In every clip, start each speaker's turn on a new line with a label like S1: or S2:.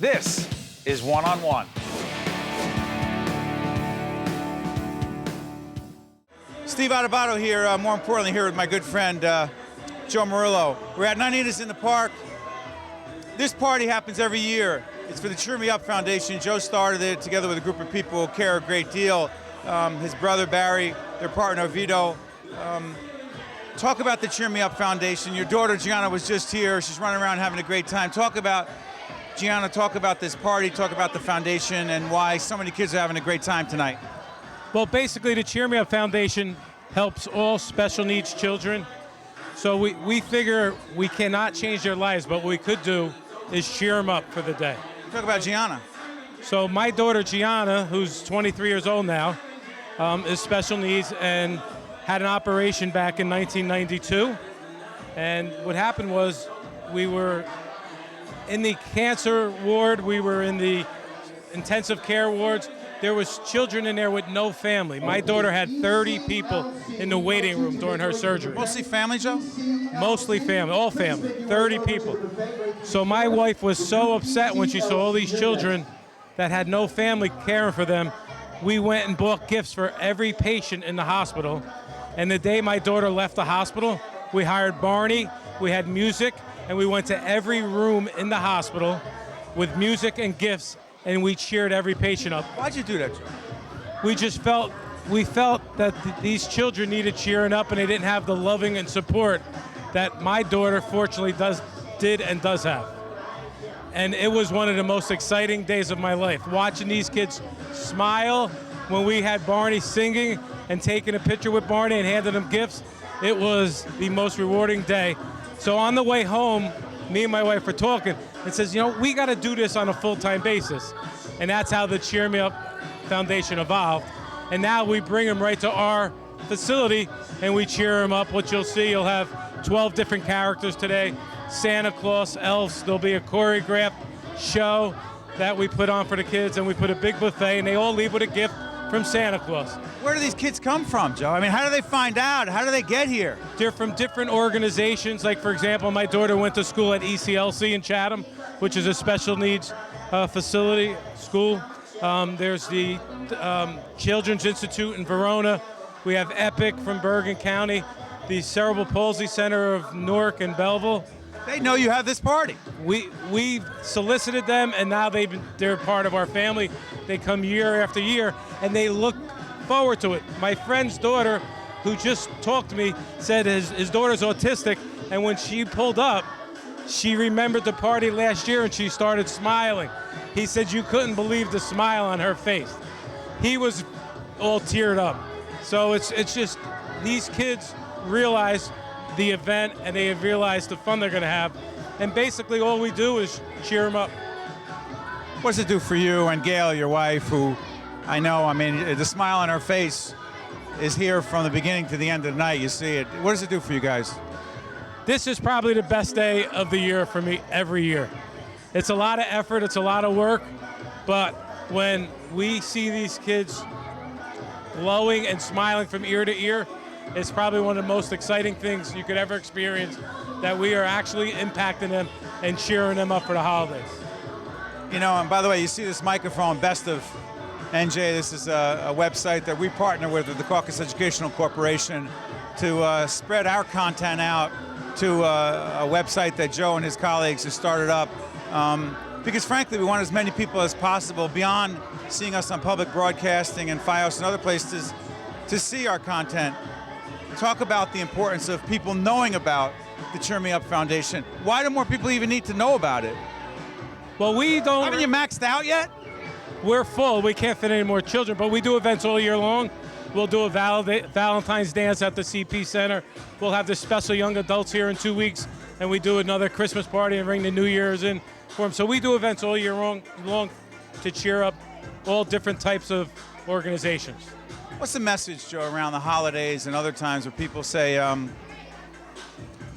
S1: This is One on One.
S2: Steve Adubato here, more importantly here with my good friend Joe Maurillo. We're at Nanitas in the Park. This party happens every year. It's for the Cheer Me Up Foundation. Joe started it together with a group of people who care a great deal. His brother Barry, their partner Vito. Talk about the Cheer Me Up Foundation. Your daughter Gianna was just here. She's running around having a great time. Talk about, Gianna, talk about this party, talk about the foundation and why so many kids are having a great time tonight.
S3: Well, basically, the Cheer Me Up Foundation helps all special needs children. So we figure we cannot change their lives, but what we could do is cheer them up for the day.
S2: Talk about Gianna.
S3: So my daughter Gianna, who's 23 years old now, is special needs and had an operation back in 1992. And what happened was we were in the cancer ward, we were in the intensive care wards. There was children in there with no family. My daughter had 30 people in the waiting room during her surgery.
S2: Mostly family, Joe?
S3: Mostly family, all family, 30 people. So my wife was so upset when she saw all these children that had no family caring for them. We went and bought gifts for every patient in the hospital. And the day my daughter left the hospital, we hired Barney, we had music, and we went to every room in the hospital with music and gifts, and we cheered every patient up.
S2: Why'd you do that, Joe?
S3: We just felt that these children needed cheering up, and they didn't have the loving and support that my daughter fortunately did and does have. And it was one of the most exciting days of my life, watching these kids smile when we had Barney singing and taking a picture with Barney and handing them gifts. It was the most rewarding day. So on the way home, me and my wife were talking and says, you know, we got to do this on a full-time basis. And that's how the Cheer Me Up Foundation evolved. And now we bring them right to our facility and we cheer them up. What you'll see, you'll have 12 different characters today. Santa Claus, elves, there'll be a choreographed show that we put on for the kids, and we put a big buffet, and they all leave with a gift from Santa Claus.
S2: Where do these kids come from, Joe? I mean, how do they find out? How do they get here?
S3: They're from different organizations. Like, for example, my daughter went to school at ECLC in Chatham, which is a special needs facility, school. There's the Children's Institute in Verona. We have EPIC from Bergen County, the Cerebral Palsy Center of Newark and Belleville.
S2: They know you have this party.
S3: We've solicited them, and now they're part of our family. They come year after year, and they look forward to it. My friend's daughter, who just talked to me, said his daughter's autistic, and when she pulled up, she remembered the party last year, and she started smiling. He said you couldn't believe the smile on her face. He was all teared up. So it's just these kids realize the event, and they have realized the fun they're going to have. And basically all we do is cheer them up.
S2: What does it do for you and Gail, your wife, who I know, I mean, the smile on her face is here from the beginning to the end of the night. You see it. What does it do for you guys?
S3: This is probably the best day of the year for me every year. It's a lot of effort, it's a lot of work, but when we see these kids glowing and smiling from ear to ear, it's probably one of the most exciting things you could ever experience, that we are actually impacting them and cheering them up for the holidays.
S2: You know, and by the way, you see this microphone, Best of NJ. This is a website that we partner with the Caucus Educational Corporation to spread our content out to a website that Joe and his colleagues have started up. Because frankly, we want as many people as possible, beyond seeing us on public broadcasting and FiOS and other places, to see our content. Talk about the importance of people knowing about the Cheer Me Up Foundation. Why do more people even need to know about it?
S3: Well, we don't...
S2: Haven't you maxed out yet?
S3: We're full. We can't fit any more children, but we do events all year long. We'll do a Valentine's dance at the CP Center. We'll have the special young adults here in 2 weeks, and we do another Christmas party and bring the New Year's in for them. So we do events all year long to cheer up all different types of organizations.
S2: What's the message, Joe, around the holidays and other times where people say,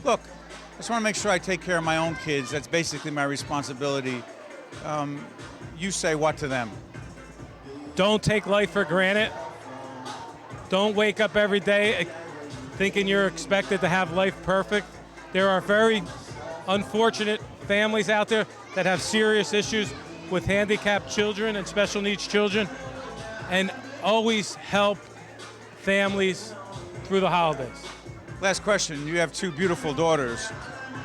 S2: look, I just want to make sure I take care of my own kids. That's basically my responsibility. You say what to them?
S3: Don't take life for granted. Don't wake up every day thinking you're expected to have life perfect. There are very unfortunate families out there that have serious issues with handicapped children and special needs children, and always help families through the holidays.
S2: Last question. You have two beautiful daughters.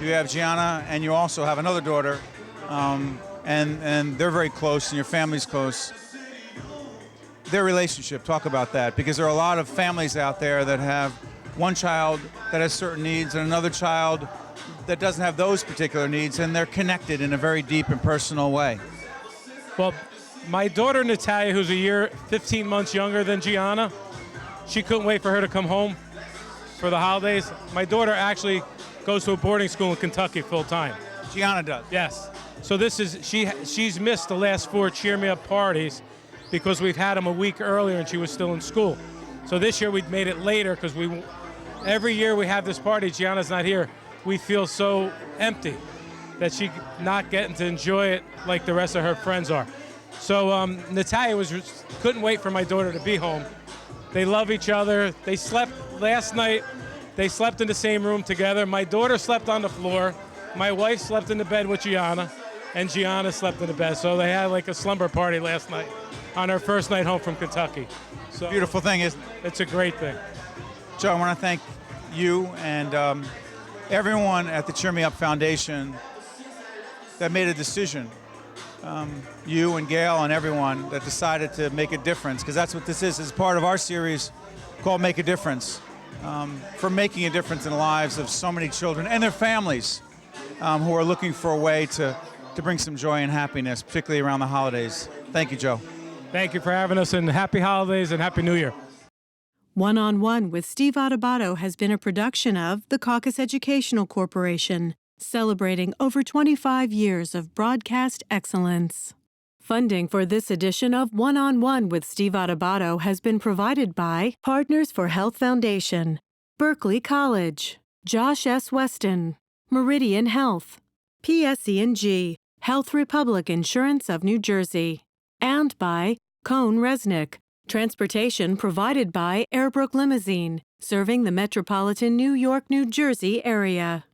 S2: You have Gianna, and you also have another daughter, and they're very close, and your family's close. Their relationship, talk about that, because there are a lot of families out there that have one child that has certain needs and another child that doesn't have those particular needs, and they're connected in a very deep and personal way.
S3: Well, my daughter Natalia, who's a year, 15 months younger than Gianna, she couldn't wait for her to come home for the holidays. My daughter actually goes to a boarding school in Kentucky full time.
S2: Gianna does.
S3: Yes. So this is she's missed the last 4 Cheer Me Up parties because we've had them a week earlier and she was still in school. So this year we made it later because every year we have this party, Gianna's not here. We feel so empty that she's not getting to enjoy it like the rest of her friends are. So Natalia couldn't wait for my daughter to be home. They love each other. They slept last night. They slept in the same room together. My daughter slept on the floor. My wife slept in the bed with Gianna, and Gianna slept in the bed. So they had like a slumber party last night on her first night home from Kentucky. So
S2: Beautiful thing, isn't it?
S3: It's a great thing.
S2: Joe, I want to thank you and everyone at the Cheer Me Up Foundation that made a decision. You and Gail and everyone that decided to make a difference, because that's what this is. It's part of our series called Make a Difference, for making a difference in the lives of so many children and their families who are looking for a way to bring some joy and happiness, particularly around the holidays. Thank you, Joe.
S3: Thank you for having us, and happy holidays and happy New Year.
S4: One-on-One with Steve Adubato has been a production of the Caucus Educational Corporation, celebrating over 25 years of broadcast excellence. Funding for this edition of One-on-One with Steve Adubato has been provided by Partners for Health Foundation, Berkeley College, Josh S. Weston, Meridian Health, PSE&G, Health Republic Insurance of New Jersey, and by Cone Resnick. Transportation provided by Airbrook Limousine, serving the metropolitan New York, New Jersey area.